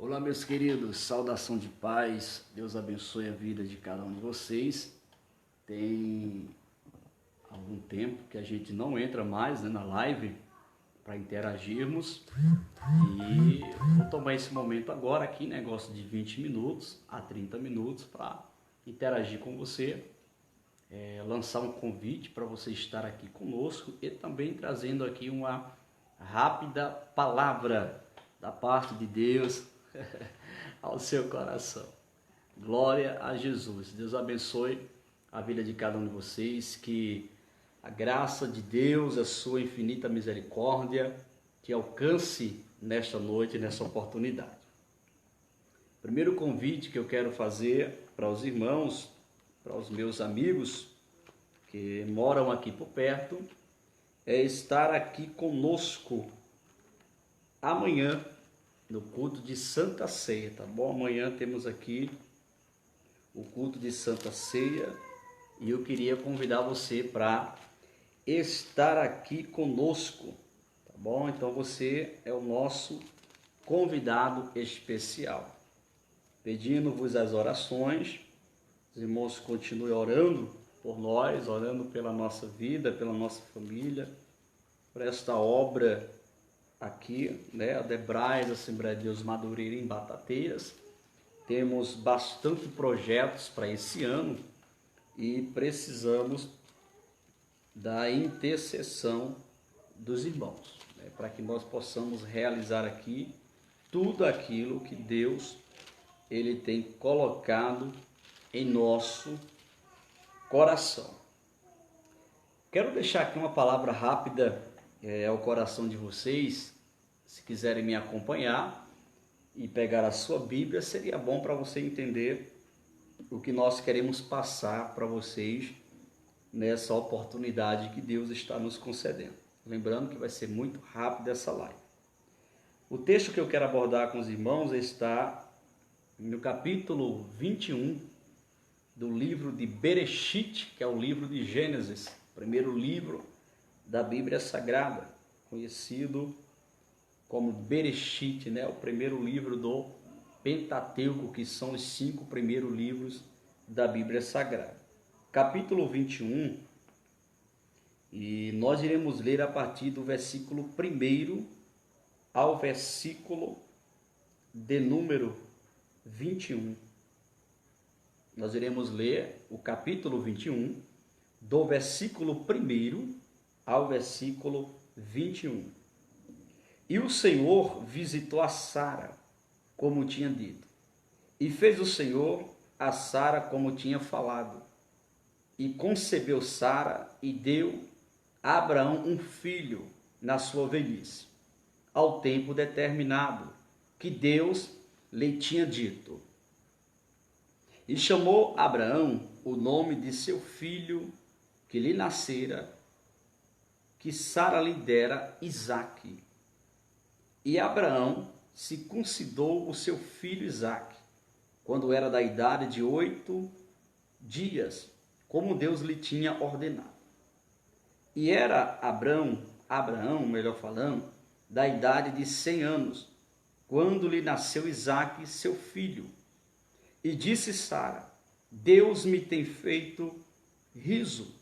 Olá, meus queridos, saudação de paz, Deus abençoe a vida de cada um de vocês. Tem algum tempo que a gente não entra mais, na live para interagirmos e vou tomar esse momento agora aqui, negócio de 20 minutos a 30 minutos para interagir com você, lançar um convite para você estar aqui conosco e também trazendo aqui uma rápida palavra da parte de Deus ao seu coração. Glória a Jesus. Deus abençoe a vida de cada um de vocês, que a graça de Deus, a sua infinita misericórdia, te alcance nesta noite, nessa oportunidade. Primeiro convite que eu quero fazer para os irmãos, para os meus amigos que moram aqui por perto, é estar aqui conosco amanhã, no culto de Santa Ceia, tá bom? Amanhã temos aqui o culto de Santa Ceia e eu queria convidar você para estar aqui conosco, tá bom? Então você é o nosso convidado especial. Pedindo-vos as orações, os irmãos continuem orando por nós, orando pela nossa vida, pela nossa família, por esta obra aqui, a Debrais, Assembleia de Deus Madureira em Batateiras. Temos bastante projetos para esse ano e precisamos da intercessão dos irmãos, para que nós possamos realizar aqui tudo aquilo que Deus ele tem colocado em nosso coração. Quero deixar aqui uma palavra rápida ao coração de vocês. Se quiserem me acompanhar e pegar a sua Bíblia, seria bom para você entender o que nós queremos passar para vocês nessa oportunidade que Deus está nos concedendo. Lembrando que vai ser muito rápido essa live. O texto que eu quero abordar com os irmãos está no capítulo 21 do livro de Bereshit, que é o livro de Gênesis, primeiro livro da Bíblia Sagrada, conhecido como Bereshit, o primeiro livro do Pentateuco, que são os 5 primeiros livros da Bíblia Sagrada. Capítulo 21, e nós iremos ler a partir do versículo 1 ao versículo de número 21. Nós iremos ler o capítulo 21, do versículo 1 ao versículo 21. E o Senhor visitou a Sara, como tinha dito, e fez o Senhor a Sara como tinha falado, e concebeu Sara e deu a Abraão um filho na sua velhice, ao tempo determinado que Deus lhe tinha dito. E chamou Abraão o nome de seu filho que lhe nascera, que Sara lhe dera, Isaque. E Abraão circuncidou o seu filho Isaque, quando era da idade de 8 dias, como Deus lhe tinha ordenado. E era Abraão, melhor falando, da idade de 100 anos, quando lhe nasceu Isaque, seu filho. E disse Sara: Deus me tem feito riso,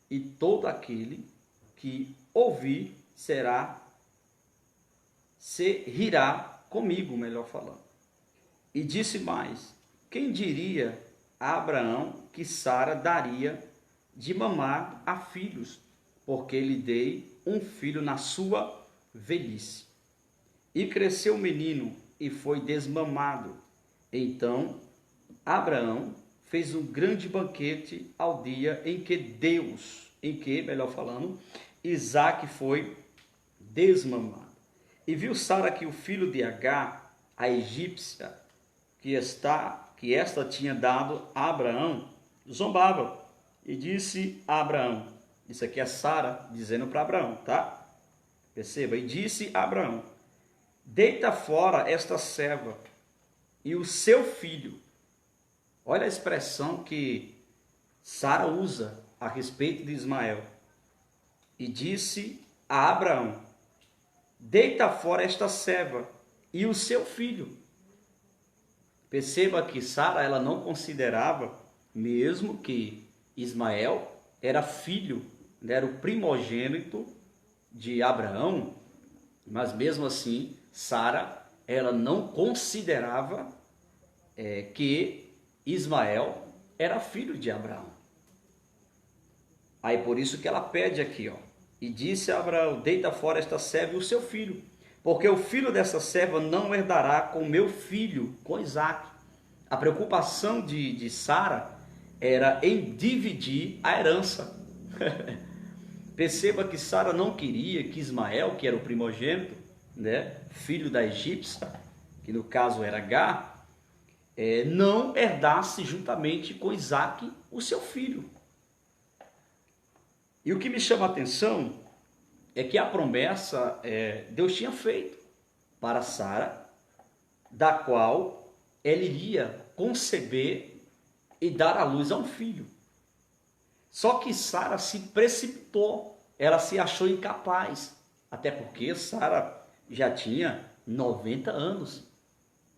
e todo aquele que ouvir se rirá comigo, melhor falando. E disse mais: quem diria a Abraão que Sara daria de mamar a filhos, porque lhe dei um filho na sua velhice. E cresceu o menino e foi desmamado. Então Abraão fez um grande banquete ao dia em que, melhor falando, Isaque foi desmamado. E viu Sara que o filho de Agar, a egípcia, que esta tinha dado a Abraão, zombava. E disse a Abraão, isso aqui é Sara dizendo para Abraão, tá? Perceba, e disse a Abraão: deita fora esta serva e o seu filho. Olha a expressão que Sara usa a respeito de Ismael. E disse a Abraão: deita fora esta serva e o seu filho, Perceba que Sara, ela não considerava, mesmo que Ismael era filho, né, era o primogênito de Abraão, mas mesmo assim, Sara, ela não considerava que Ismael era filho de Abraão. Aí por isso que ela pede aqui, ó. E disse a Abraão: deita fora esta serva e o seu filho, porque o filho dessa serva não herdará com meu filho, com Isaque. A preocupação de Sara era em dividir a herança. Perceba que Sara não queria que Ismael, que era o primogênito, né, filho da egípcia, que no caso era Agar, não herdasse juntamente com Isaque o seu filho. E o que me chama a atenção é que a promessa Deus tinha feito para Sara, da qual ela iria conceber e dar à luz a um filho. Só que Sara se precipitou, ela se achou incapaz, até porque Sara já tinha 90 anos.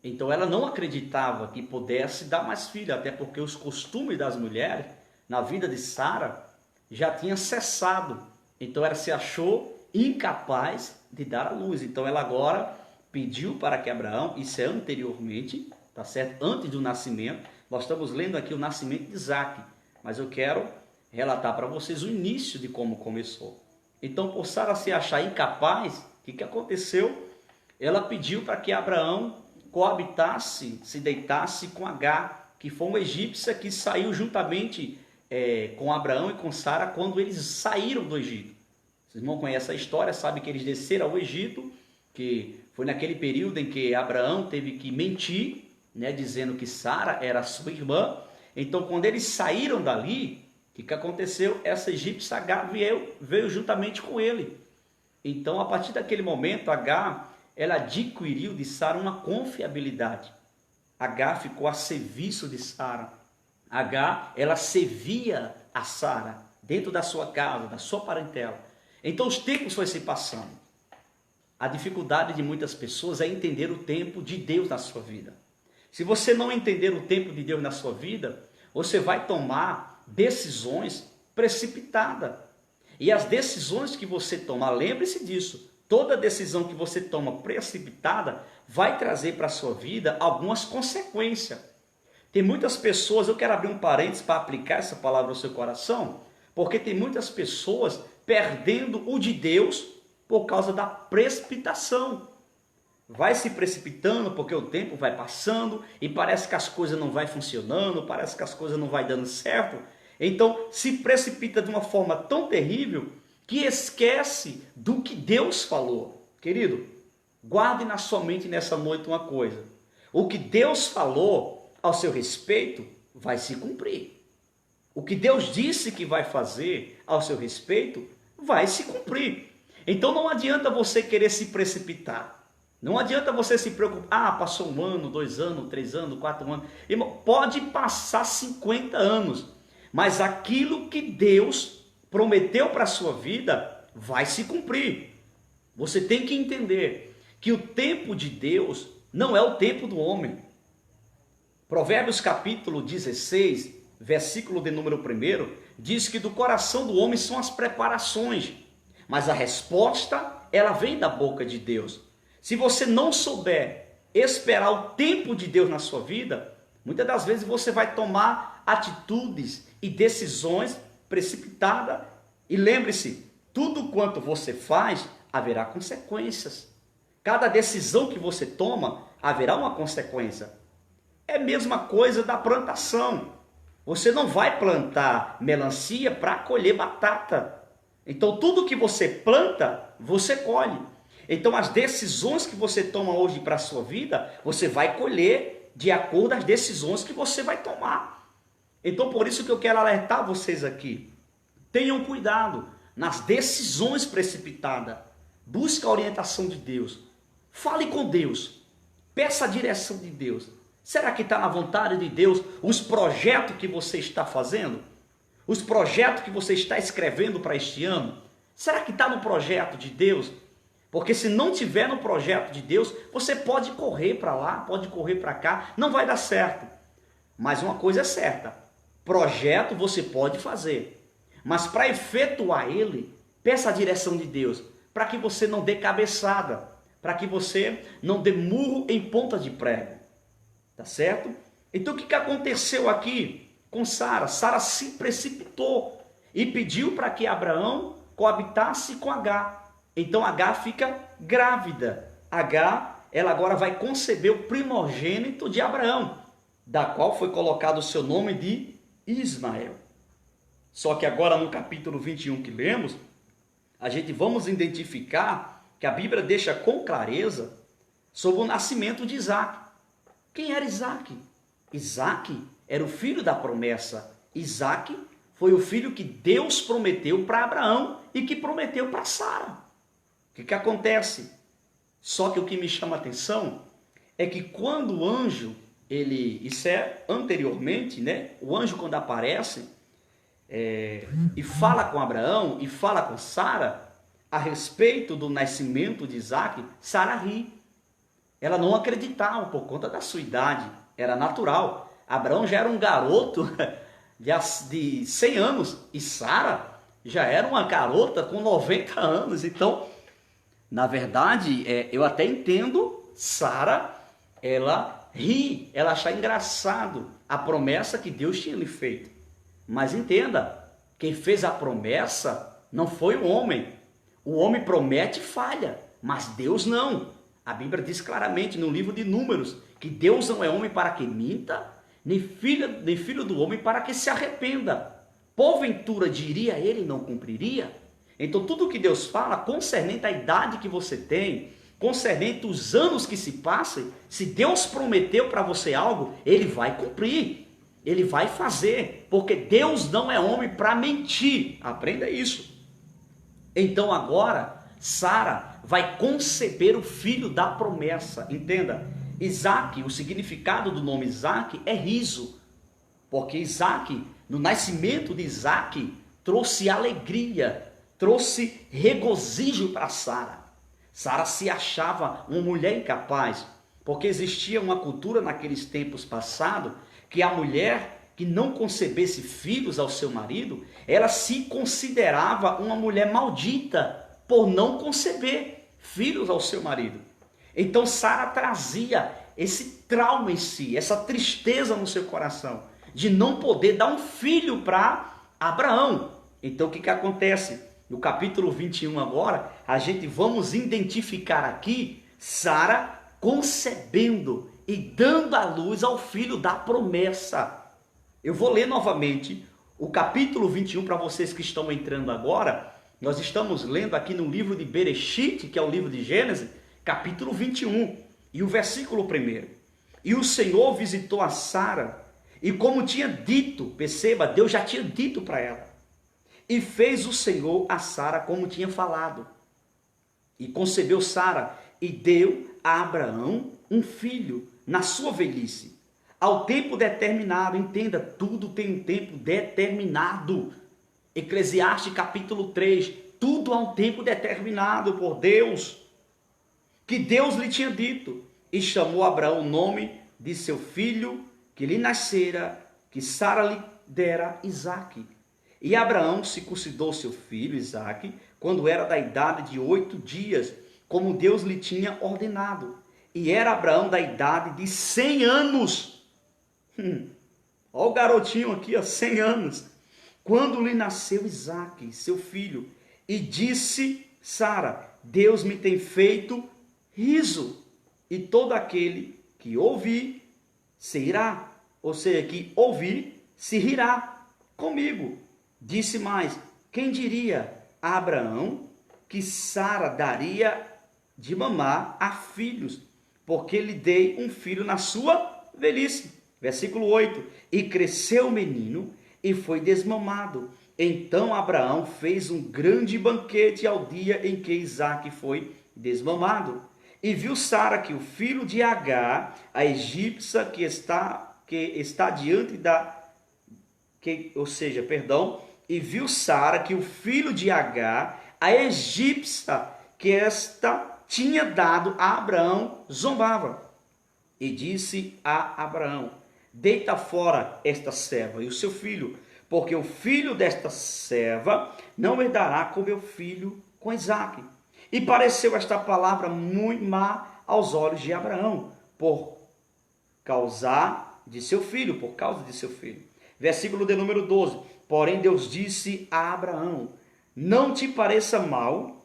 Então ela não acreditava que pudesse dar mais filho, até porque os costumes das mulheres na vida de Sara já tinha cessado. Então ela se achou incapaz de dar à luz. Então ela agora pediu para que Abraão, isso é anteriormente, tá certo? Antes do nascimento, nós estamos lendo aqui o nascimento de Isaque, mas eu quero relatar para vocês o início de como começou. Então, por Sara se achar incapaz, o que aconteceu? Ela pediu para que Abraão coabitasse, se deitasse com Agar, que foi uma egípcia que saiu juntamente com Abraão e com Sara quando eles saíram do Egito. Vocês não conhecem a história, sabem que eles desceram ao Egito, que foi naquele período em que Abraão teve que mentir, né, dizendo que Sara era sua irmã. Então, quando eles saíram dali, o que aconteceu? Essa egípcia Agar veio juntamente com ele. Então, a partir daquele momento, Agar, ela adquiriu de Sara uma confiabilidade. Agar ficou a serviço de Sara. Agar, ela servia a Sara dentro da sua casa, da sua parentela. Então, os tempos foram se passando. A dificuldade de muitas pessoas é entender o tempo de Deus na sua vida. Se você não entender o tempo de Deus na sua vida, você vai tomar decisões precipitadas. E as decisões que você toma, lembre-se disso, toda decisão que você toma precipitada vai trazer para a sua vida algumas consequências. Tem muitas pessoas, eu quero abrir um parênteses para aplicar essa palavra ao seu coração, porque tem muitas pessoas perdendo o de Deus por causa da precipitação. Vai se precipitando porque o tempo vai passando e parece que as coisas não vai funcionando, parece que as coisas não vai dando certo. Então se precipita de uma forma tão terrível que esquece do que Deus falou. Querido, guarde na sua mente nessa noite uma coisa. O que Deus falou ao seu respeito vai se cumprir. O que Deus disse que vai fazer ao seu respeito vai se cumprir. Então não adianta você querer se precipitar. Não adianta você se preocupar, passou 1 ano, 2 anos, 3 anos, 4 anos. Irmão, pode passar 50 anos, mas aquilo que Deus prometeu para a sua vida vai se cumprir. Você tem que entender que o tempo de Deus não é o tempo do homem. Provérbios capítulo 16, versículo de número 1, diz que do coração do homem são as preparações, mas a resposta, ela vem da boca de Deus. Se você não souber esperar o tempo de Deus na sua vida, muitas das vezes você vai tomar atitudes e decisões precipitadas. E lembre-se, tudo quanto você faz, haverá consequências. Cada decisão que você toma, haverá uma consequência. É a mesma coisa da plantação. Você não vai plantar melancia para colher batata. Então tudo que você planta, você colhe. Então as decisões que você toma hoje para a sua vida, você vai colher de acordo com as decisões que você vai tomar. Então por isso que eu quero alertar vocês aqui. Tenham cuidado nas decisões precipitadas. Busque a orientação de Deus. Fale com Deus. Peça a direção de Deus. Será que está na vontade de Deus os projetos que você está fazendo? Os projetos que você está escrevendo para este ano? Será que está no projeto de Deus? Porque se não tiver no projeto de Deus, você pode correr para lá, pode correr para cá, não vai dar certo. Mas uma coisa é certa, projeto você pode fazer, mas para efetuar ele, peça a direção de Deus, para que você não dê cabeçada, para que você não dê murro em ponta de prego, tá certo? Então o que aconteceu aqui com Sara? Sara se precipitou e pediu para que Abraão coabitasse com Agar. Então Agar fica grávida. Agar, ela agora vai conceber o primogênito de Abraão, da qual foi colocado o seu nome de Ismael. Só que agora no capítulo 21 que lemos, a gente vamos identificar que a Bíblia deixa com clareza sobre o nascimento de Isaac. Quem era Isaac? Isaac era o filho da promessa. Isaac foi o filho que Deus prometeu para Abraão e que prometeu para Sara. O que acontece? Só que o que me chama a atenção é que quando o anjo, isso é anteriormente, né? O anjo quando aparece e fala com Abraão e fala com Sara a respeito do nascimento de Isaac, Sara ri. Ela não acreditava por conta da sua idade, era natural. Abraão já era um garoto de 100 anos e Sara já era uma garota com 90 anos. Então, na verdade, eu até entendo Sara, ela ri, ela acha engraçado a promessa que Deus tinha lhe feito. Mas entenda, quem fez a promessa não foi o homem. O homem promete e falha, mas Deus não. A Bíblia diz claramente no livro de Números que Deus não é homem para que minta, nem filho do homem para que se arrependa. Porventura diria ele e não cumpriria? Então tudo que Deus fala concernente à idade que você tem, concernente os anos que se passam, se Deus prometeu para você algo, ele vai cumprir, ele vai fazer, porque Deus não é homem para mentir. Aprenda isso. Então agora Sara vai conceber o filho da promessa. Entenda, Isaac, o significado do nome Isaac é riso, porque Isaac, no nascimento de Isaac, trouxe alegria, trouxe regozijo para Sara. Sara se achava uma mulher incapaz, porque existia uma cultura naqueles tempos passados que a mulher que não concebesse filhos ao seu marido, ela se considerava uma mulher maldita por não conceber filhos ao seu marido. Então Sara trazia esse trauma em si, essa tristeza no seu coração, de não poder dar um filho para Abraão. Então o que acontece? No capítulo 21 agora, a gente vamos identificar aqui Sara concebendo e dando à luz ao filho da promessa. Eu vou ler novamente o capítulo 21 para vocês que estão entrando agora. Nós estamos lendo aqui no livro de Bereshit, que é o livro de Gênesis, capítulo 21, e o versículo 1. E o Senhor visitou a Sara, e como tinha dito, perceba, Deus já tinha dito para ela, e fez o Senhor a Sara como tinha falado. E concebeu Sara, e deu a Abraão um filho na sua velhice, ao tempo determinado. Entenda, tudo tem um tempo determinado. Eclesiastes capítulo 3, tudo há um tempo determinado por Deus, que Deus lhe tinha dito. E chamou Abraão o nome de seu filho que lhe nascera, que Sara lhe dera, Isaque. E Abraão circuncidou seu filho Isaque quando era da idade de 8 dias, como Deus lhe tinha ordenado. E era Abraão da idade de 100 anos. Olha o garotinho aqui, ó, 100 anos. Quando lhe nasceu Isaque, seu filho, e disse Sara: Deus me tem feito riso, e todo aquele que ouvir se irá. Ou seja, que ouvir se rirá comigo. Disse mais: quem diria a Abraão que Sara daria de mamar a filhos, porque lhe dei um filho na sua velhice. Versículo 8: e cresceu o menino e foi desmamado. Então Abraão fez um grande banquete ao dia em que Isaque foi desmamado. E viu Sara que o filho de Agar, a egípcia, que está diante e viu Sara que o filho de Agar, a egípcia, que esta tinha dado a Abraão zombava. E disse a Abraão: deita fora esta serva e o seu filho, porque o filho desta serva não herdará com meu filho, com Isaque. E pareceu esta palavra muito má aos olhos de Abraão, por causa de seu filho, por causa de seu filho. Versículo de número 12. Porém Deus disse a Abraão: não te pareça mal.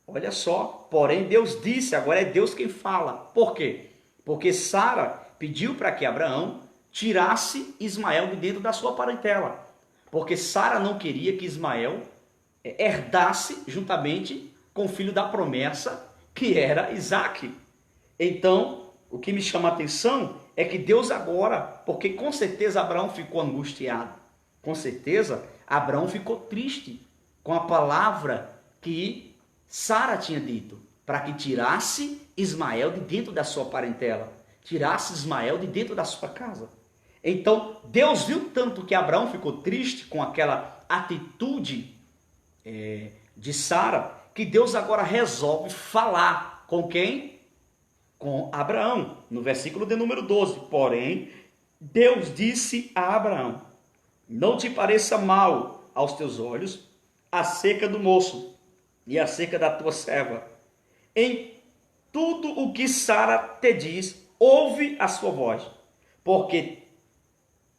Olha só, porém Deus disse, agora é Deus quem fala. Por quê? Porque Sara pediu para que Abraão tirasse Ismael de dentro da sua parentela. Porque Sara não queria que Ismael herdasse juntamente com o filho da promessa, que era Isaque. Então, o que me chama a atenção é que Deus agora, porque com certeza Abraão ficou angustiado, com certeza Abraão ficou triste com a palavra que Sara tinha dito, para que tirasse Ismael de dentro da sua parentela, tirasse Ismael de dentro da sua casa. Então, Deus viu tanto que Abraão ficou triste com aquela atitude de Sara, que Deus agora resolve falar com quem? Com Abraão, no versículo de número 12. Porém, Deus disse a Abraão: não te pareça mal aos teus olhos acerca do moço e acerca da tua serva. Em tudo o que Sara te diz, ouve a sua voz, porque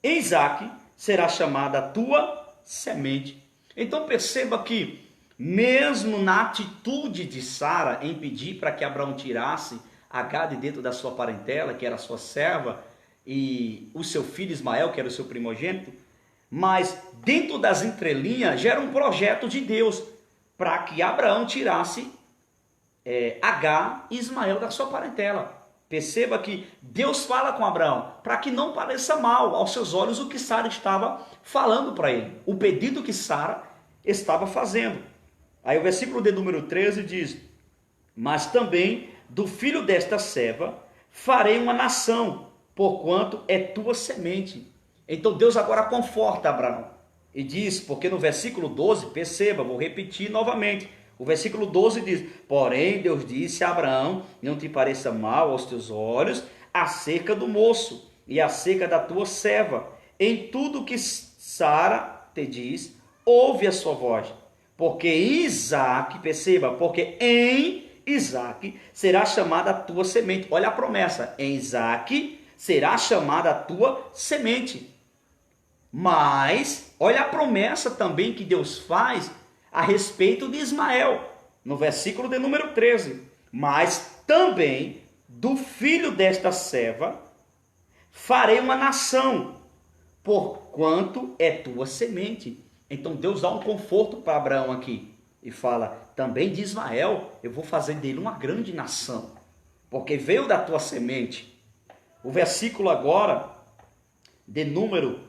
em Isaque será chamada a tua semente. Então perceba que, mesmo na atitude de Sara em pedir para que Abraão tirasse Agar de dentro da sua parentela, que era a sua serva, e o seu filho Ismael, que era o seu primogênito, mas dentro das entrelinhas já era um projeto de Deus para que Abraão tirasse Agar e Ismael da sua parentela. Perceba que Deus fala com Abraão para que não pareça mal aos seus olhos o que Sara estava falando para ele, o pedido que Sara estava fazendo. Aí o versículo de número 13 diz: mas também do filho desta serva farei uma nação, porquanto é tua semente. Então Deus agora conforta Abraão e diz, porque no versículo 12, perceba, vou repetir novamente, o versículo 12 diz: porém Deus disse a Abraão: não te pareça mal aos teus olhos acerca do moço e acerca da tua serva. Em tudo que Sara te diz, ouve a sua voz. Porque Isaque, perceba, porque em Isaque será chamada a tua semente. Olha a promessa: em Isaque será chamada a tua semente. Mas, olha a promessa também que Deus faz a respeito de Ismael, no versículo de número 13. Mas também do filho desta serva farei uma nação, porquanto é tua semente. Então Deus dá um conforto para Abraão aqui e fala: também de Ismael eu vou fazer dele uma grande nação, porque veio da tua semente. O versículo agora de número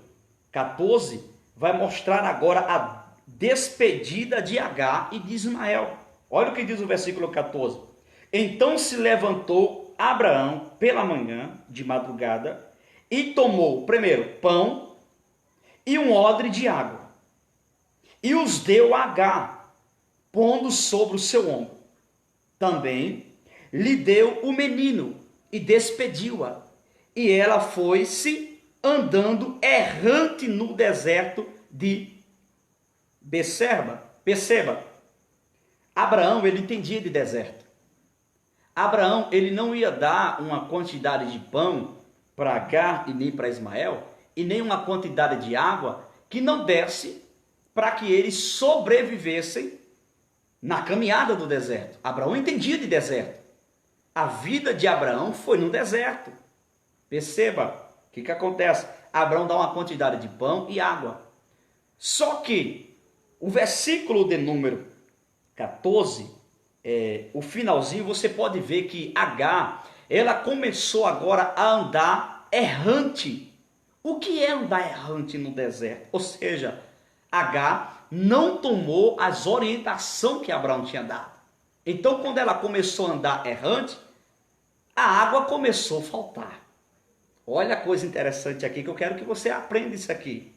14 vai mostrar agora a despedida de Agar e de Ismael. Olha o que diz o versículo 14. Então se levantou Abraão pela manhã, de madrugada, e tomou primeiro pão e um odre de água, e os deu a Agar, pondo sobre o seu ombro. Também lhe deu o menino e despediu-a. E ela foi-se andando errante no deserto de Berseba. Perceba, Abraão, ele entendia de deserto. Abraão, ele não ia dar uma quantidade de pão para Agar e nem para Ismael, e nem uma quantidade de água que não desse para que eles sobrevivessem na caminhada do deserto. Abraão entendia de deserto. A vida de Abraão foi no deserto. Perceba o que acontece. Abraão dá uma quantidade de pão e água. Só que o versículo de número 14, o finalzinho, você pode ver que Agar, ela começou agora a andar errante. O que é andar errante no deserto? Ou seja, Agar não tomou as orientações que Abraão tinha dado. Então, quando ela começou a andar errante, a água começou a faltar. Olha a coisa interessante aqui, que eu quero que você aprenda isso aqui.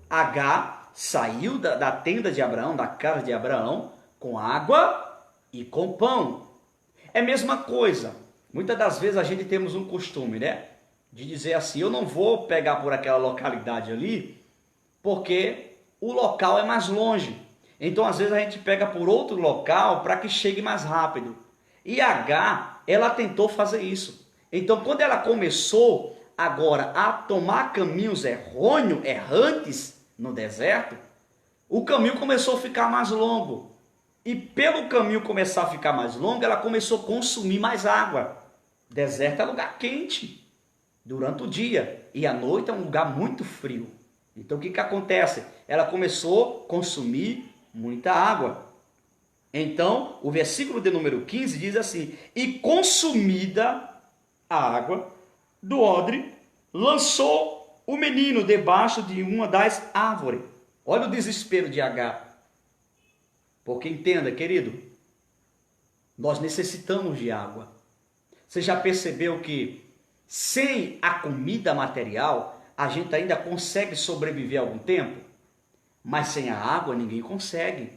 Agar saiu da tenda de Abraão, da casa de Abraão, com água e com pão. É a mesma coisa. Muitas das vezes a gente temos um costume, né? De dizer assim, eu não vou pegar por aquela localidade ali, porque o local é mais longe. Então, às vezes, a gente pega por outro local para que chegue mais rápido. E H, ela tentou fazer isso. Então, quando ela começou agora a tomar caminhos errantes no deserto, o caminho começou a ficar mais longo. E pelo caminho começar a ficar mais longo, ela começou a consumir mais água. Deserto é lugar quente durante o dia. E à noite é um lugar muito frio. Então, o que acontece? Ela começou a consumir muita água. Então, o versículo de número 15 diz assim: e consumida a água do odre, lançou o menino debaixo de uma das árvores. Olha o desespero de Agar. Porque entenda, querido, nós necessitamos de água. Você já percebeu que sem a comida material, a gente ainda consegue sobreviver algum tempo? Mas sem a água ninguém consegue.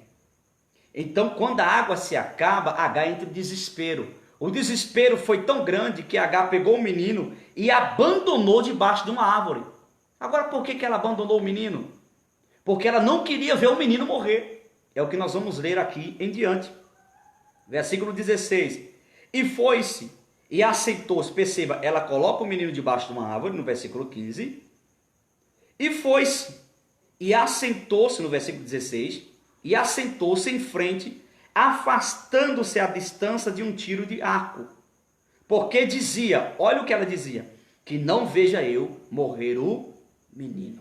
Então, quando a água se acaba, H entra em desespero. O desespero foi tão grande que H pegou o menino e abandonou debaixo de uma árvore. Agora, por que ela abandonou o menino? Porque ela não queria ver o menino morrer. É o que nós vamos ler aqui em diante. Versículo 16. E foi-se e assentou-se. Perceba, ela coloca o menino debaixo de uma árvore, no versículo 15. E foi-se e assentou-se, no versículo 16, e assentou-se em frente, afastando-se à distância de um tiro de arco. Porque dizia, olha o que ela dizia, que não veja eu morrer o menino.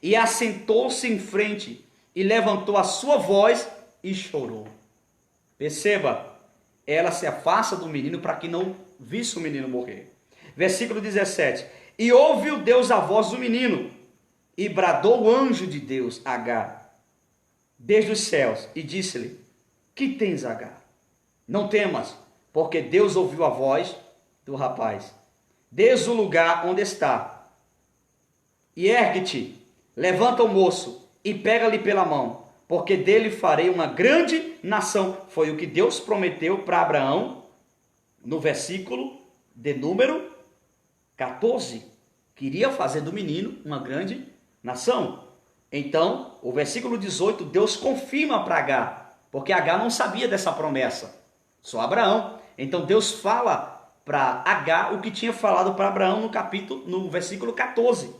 E assentou-se em frente, e levantou a sua voz e chorou. Perceba, ela se afasta do menino para que não visse o menino morrer. Versículo 17. E ouviu Deus a voz do menino, e bradou o anjo de Deus, Agar, desde os céus, e disse-lhe: que tens, Agar? Não temas, porque Deus ouviu a voz do rapaz, desde o lugar onde está. E ergue-te, levanta o moço, e pega-lhe pela mão, porque dele farei uma grande nação. Foi o que Deus prometeu para Abraão, no versículo de número 14. Queria fazer do menino uma grande nação. Então, o versículo 18, Deus confirma para Agar, porque Agar não sabia dessa promessa, só Abraão. Então, Deus fala para Agar o que tinha falado para Abraão no versículo 14.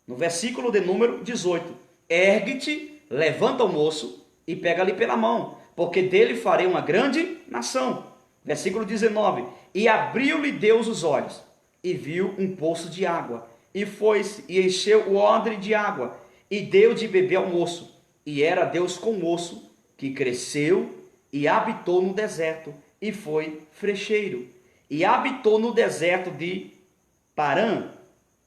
No versículo de número 18. Ergue-te, levanta o moço e pega-lhe pela mão, porque dele farei uma grande nação. Versículo 19. E abriu-lhe Deus os olhos, e viu um poço de água, e foi-se, e encheu o odre de água, e deu de beber ao moço. E era Deus com o moço, que cresceu, e habitou no deserto, e foi frecheiro. E habitou no deserto de Parã,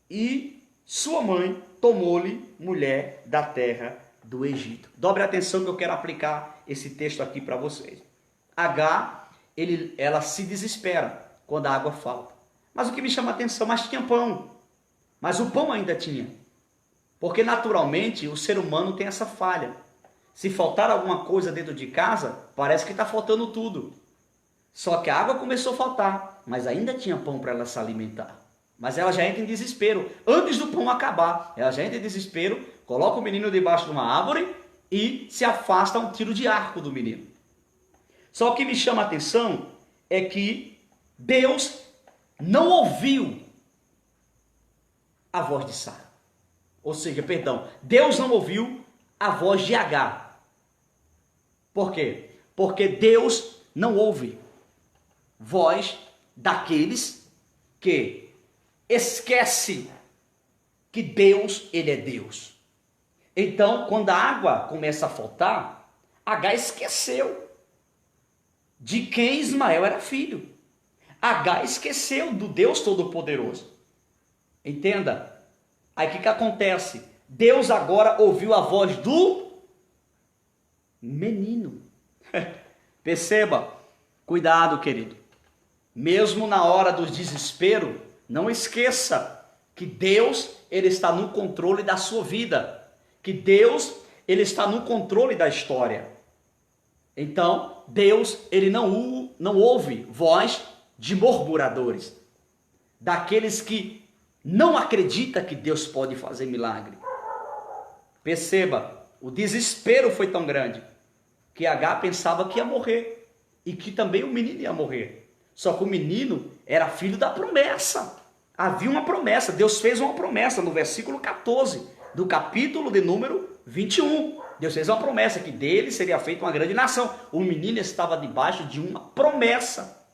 e sua mãe tomou-lhe mulher da terra do Egito. Dobre a atenção que eu quero aplicar esse texto aqui para vocês. Agar, ela se desespera quando a água falta. Mas o que me chama a atenção, mas tinha pão. Mas o pão ainda tinha. Porque naturalmente o ser humano tem essa falha. Se faltar alguma coisa dentro de casa, parece que está faltando tudo. Só que a água começou a faltar, mas ainda tinha pão para ela se alimentar. Mas ela já entra em desespero. Antes do pão acabar, ela já entra em desespero, coloca o menino debaixo de uma árvore e se afasta a um tiro de arco do menino. Só que me chama a atenção é que Deus não ouviu a voz de Sara. Ou seja, perdão, Deus não ouviu a voz de Agar. Por quê? Porque Deus não ouve voz daqueles que esquece que Deus, ele é Deus. Então, quando a água começa a faltar, Agar esqueceu de quem Ismael era filho. Agar esqueceu do Deus Todo-Poderoso. Entenda? Aí o que acontece? Deus agora ouviu a voz do menino. Perceba, cuidado, querido. Mesmo na hora do desespero, não esqueça que Deus, ele está no controle da sua vida. Que Deus, ele está no controle da história. Então, Deus, ele não ouve voz de murmuradores, daqueles que não acreditam que Deus pode fazer milagre. Perceba, o desespero foi tão grande que H pensava que ia morrer e que também o menino ia morrer. Só que o menino era filho da promessa. Havia uma promessa, Deus fez uma promessa no versículo 14 do capítulo de número 21. Deus fez uma promessa que dele seria feita uma grande nação. O menino estava debaixo de uma promessa.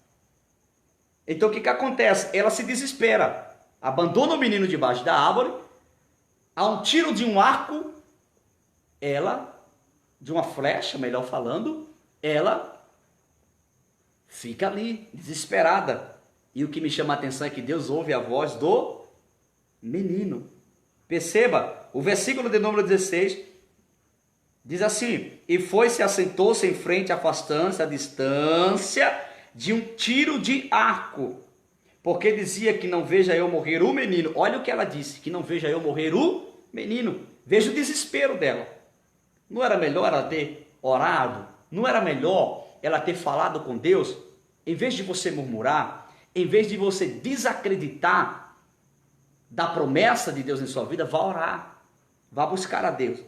Então o que acontece? Ela se desespera, abandona o menino debaixo da árvore, a um tiro de um arco, de uma flecha, melhor falando, ela fica ali, desesperada. E o que me chama a atenção é que Deus ouve a voz do menino. Perceba, o versículo de número 16 diz assim: e foi-se, assentou-se em frente, afastando-se a distância de um tiro de arco, porque dizia que não veja eu morrer o menino. Olha o que ela disse, que não veja eu morrer o menino. Veja o desespero dela. Não era melhor ela ter orado? Não era melhor ela ter falado com Deus? Em vez de você murmurar, em vez de você desacreditar da promessa de Deus em sua vida, vá orar, vá buscar a Deus.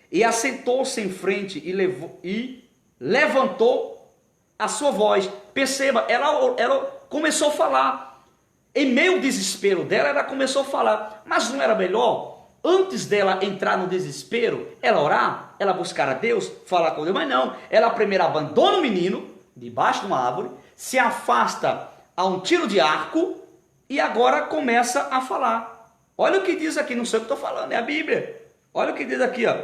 E assentou-se em frente e levantou a sua voz. Perceba, ela começou a falar. Em meio ao desespero dela, ela começou a falar. Mas não era melhor, antes dela entrar no desespero, ela orar, ela buscar a Deus, falar com Deus? Mas não, ela primeiro abandona o menino debaixo de uma árvore, se afasta a um tiro de arco e agora começa a falar. Olha o que diz aqui, não sei o que estou falando, é a Bíblia. Olha o que diz aqui, ó.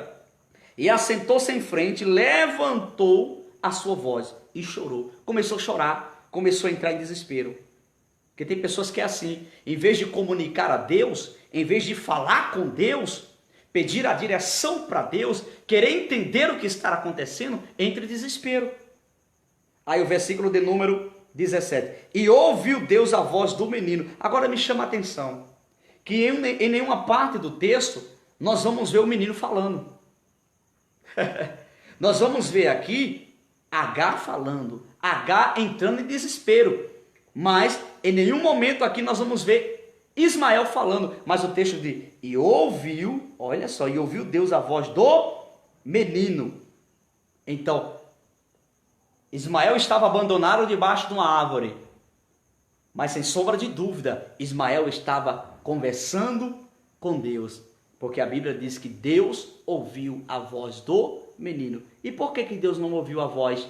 E assentou-se em frente, levantou a sua voz e chorou. Começou a chorar, começou a entrar em desespero. Porque tem pessoas que é assim, em vez de comunicar a Deus, em vez de falar com Deus, pedir a direção para Deus, querer entender o que está acontecendo, entra em desespero. Aí o versículo de número 17. E ouviu Deus a voz do menino. Agora me chama a atenção, que em nenhuma parte do texto, nós vamos ver o menino falando. Nós vamos ver aqui H falando, H entrando em desespero, mas em nenhum momento aqui nós vamos ver Ismael falando, mas o texto diz, e ouviu, olha só, e ouviu Deus a voz do menino. Então, Ismael estava abandonado debaixo de uma árvore, mas sem sombra de dúvida, Ismael estava conversando com Deus, porque a Bíblia diz que Deus ouviu a voz do menino. E por que Deus não ouviu a voz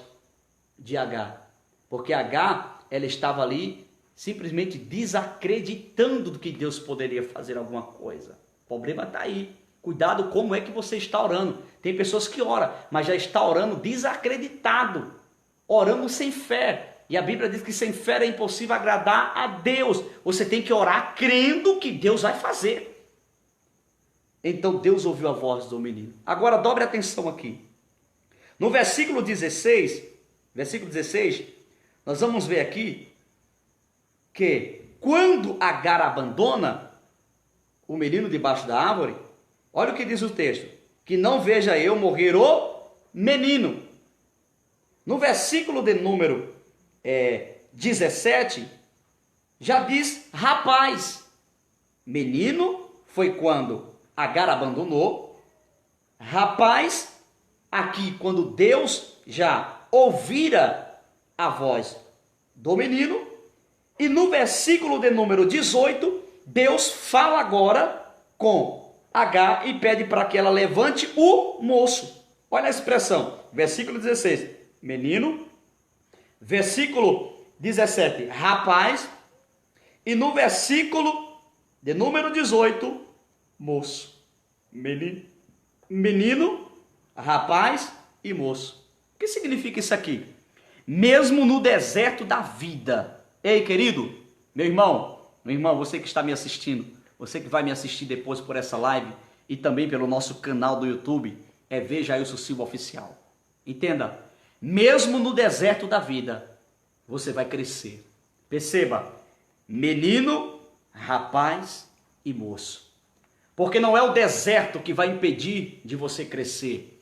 de H? Porque H, ela estava ali simplesmente desacreditando do que Deus poderia fazer alguma coisa. O problema está aí. Cuidado como é que você está orando. Tem pessoas que oram, mas já está orando desacreditado, orando sem fé. E a Bíblia diz que sem fé é impossível agradar a Deus. Você tem que orar crendo que Deus vai fazer. Então Deus ouviu a voz do menino. Agora dobre atenção aqui. No versículo 16, nós vamos ver aqui que quando Agar abandona o menino debaixo da árvore, olha o que diz o texto, que não veja eu morrer o menino. No versículo de número 17, já diz rapaz. Menino foi quando Agar abandonou. Rapaz, aqui quando Deus já ouvira a voz do menino. E no versículo de número 18, Deus fala agora com Agar e pede para que ela levante o moço. Olha a expressão, versículo 16, menino. Versículo 17, rapaz. E no versículo de número 18, moço. Menino, rapaz e moço. O que significa isso aqui? Mesmo no deserto da vida. Ei, querido, meu irmão, você que está me assistindo, você que vai me assistir depois por essa live e também pelo nosso canal do YouTube, Veja Ailson Silva Oficial. Entenda, mesmo no deserto da vida, você vai crescer. Perceba, menino, rapaz e moço. Porque não é o deserto que vai impedir de você crescer.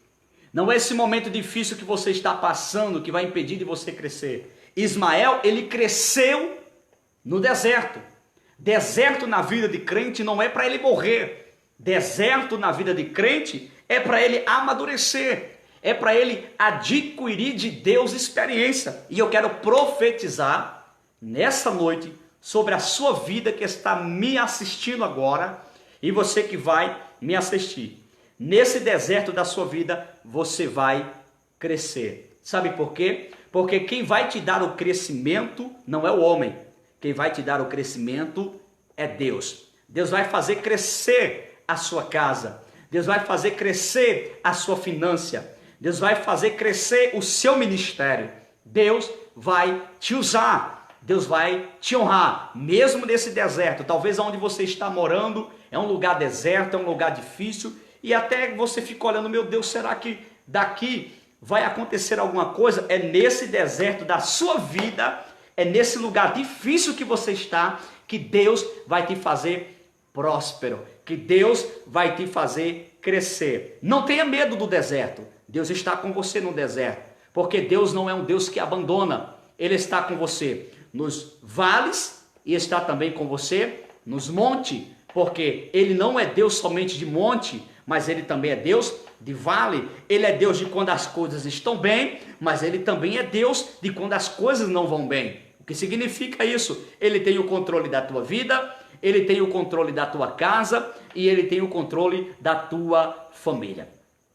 Não é esse momento difícil que você está passando que vai impedir de você crescer. Ismael, ele cresceu no deserto. Deserto na vida de crente não é para ele morrer. Deserto na vida de crente é para ele amadurecer. É para ele adquirir de Deus experiência. E eu quero profetizar nessa noite sobre a sua vida que está me assistindo agora e você que vai me assistir. Nesse deserto da sua vida, você vai crescer. Sabe por quê? Porque quem vai te dar o crescimento não é o homem. Quem vai te dar o crescimento é Deus. Deus vai fazer crescer a sua casa. Deus vai fazer crescer a sua finança. Deus vai fazer crescer o seu ministério. Deus vai te usar. Deus vai te honrar. Mesmo nesse deserto, talvez onde você está morando, é um lugar deserto, é um lugar difícil. E até você fica olhando, meu Deus, será que daqui vai acontecer alguma coisa? É nesse deserto da sua vida, é nesse lugar difícil que você está, que Deus vai te fazer próspero, que Deus vai te fazer crescer. Não tenha medo do deserto. Deus está com você no deserto, porque Deus não é um Deus que abandona. Ele está com você nos vales e está também com você nos montes, porque Ele não é Deus somente de monte, mas Ele também é Deus de vale. Ele é Deus de quando as coisas estão bem, mas Ele também é Deus de quando as coisas não vão bem. O que significa isso? Ele tem o controle da tua vida, Ele tem o controle da tua casa e Ele tem o controle da tua família.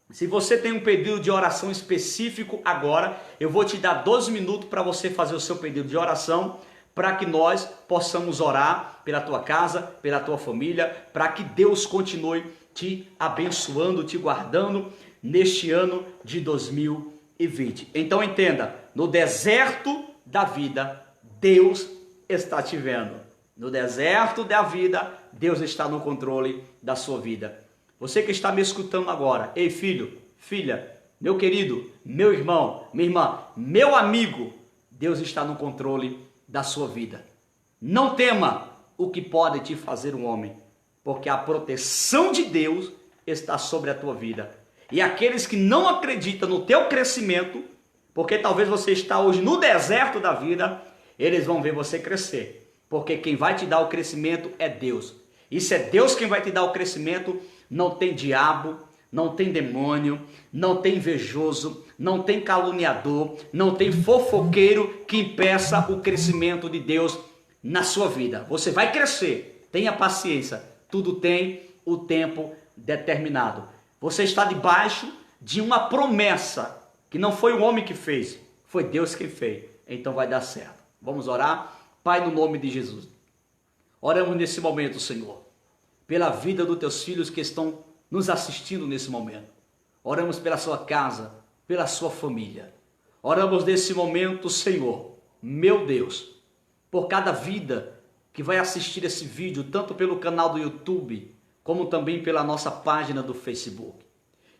Se você tem um pedido de oração específico agora, eu vou te dar 12 minutos para você fazer o seu pedido de oração, para que nós possamos orar pela tua casa, pela tua família, para que Deus continue te abençoando, te guardando neste ano de 2020. Então entenda, no deserto da vida, Deus está te vendo. No deserto da vida, Deus está no controle da sua vida. Você que está me escutando agora, ei filho, filha, meu querido, meu irmão, minha irmã, meu amigo, Deus está no controle da sua vida. Não tema o que pode te fazer um homem, porque a proteção de Deus está sobre a tua vida. E aqueles que não acreditam no teu crescimento, porque talvez você está hoje no deserto da vida, eles vão ver você crescer, porque quem vai te dar o crescimento é Deus. E se é Deus quem vai te dar o crescimento, não tem diabo, não tem demônio, não tem invejoso, não tem caluniador, não tem fofoqueiro que impeça o crescimento de Deus na sua vida. Você vai crescer, tenha paciência, tudo tem o tempo determinado. Você está debaixo de uma promessa que não foi o homem que fez, foi Deus quem fez. Então vai dar certo. Vamos orar? Pai, no nome de Jesus. Oramos nesse momento, Senhor, pela vida dos teus filhos que estão nos assistindo nesse momento. Oramos pela sua casa, pela sua família. Oramos nesse momento, Senhor, meu Deus, por cada vida que vai assistir esse vídeo, tanto pelo canal do YouTube, como também pela nossa página do Facebook.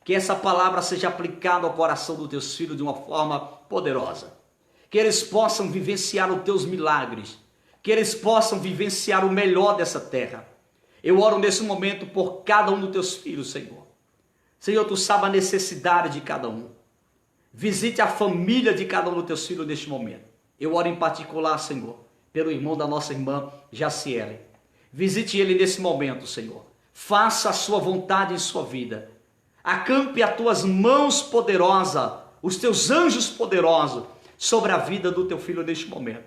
Que essa palavra seja aplicada ao coração dos teus filhos de uma forma poderosa. Que eles possam vivenciar os teus milagres. Que eles possam vivenciar o melhor dessa terra. Eu oro nesse momento por cada um dos teus filhos, Senhor. Senhor, tu sabes a necessidade de cada um. Visite a família de cada um dos teus filhos neste momento. Eu oro em particular, Senhor, pelo irmão da nossa irmã Jaciele. Visite ele nesse momento, Senhor. Faça a sua vontade em sua vida. Acampe as tuas mãos poderosas, os teus anjos poderosos sobre a vida do teu filho neste momento.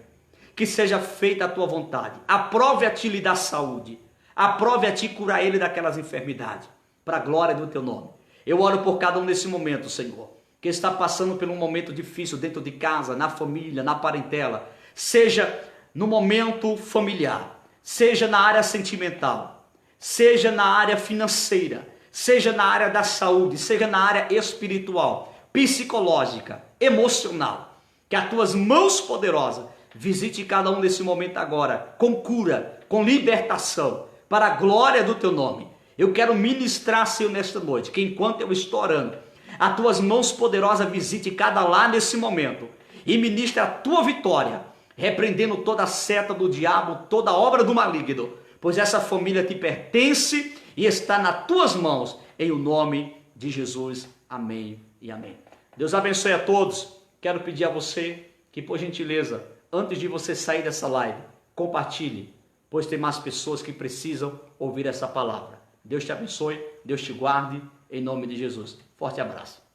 Que seja feita a tua vontade. Aprove a ti lhe dar saúde. Aprove a ti curar ele daquelas enfermidades, para a glória do teu nome. Eu oro por cada um nesse momento, Senhor, que está passando por um momento difícil dentro de casa, na família, na parentela, seja no momento familiar, seja na área sentimental, seja na área financeira, seja na área da saúde, seja na área espiritual, psicológica, emocional. Que as tuas mãos poderosas visite cada um nesse momento agora, com cura, com libertação, para a glória do teu nome. Eu quero ministrar, Senhor, nesta noite, que enquanto eu estou orando, as tuas mãos poderosas visite cada lar nesse momento e ministre a tua vitória, repreendendo toda a seta do diabo, toda a obra do maligno, pois essa família te pertence e está nas tuas mãos, em o nome de Jesus. Amém. e amém. Deus abençoe a todos. Quero pedir a você que, por gentileza, antes de você sair dessa live, compartilhe, pois tem mais pessoas que precisam ouvir essa palavra. Deus te abençoe, Deus te guarde, em nome de Jesus. Forte abraço.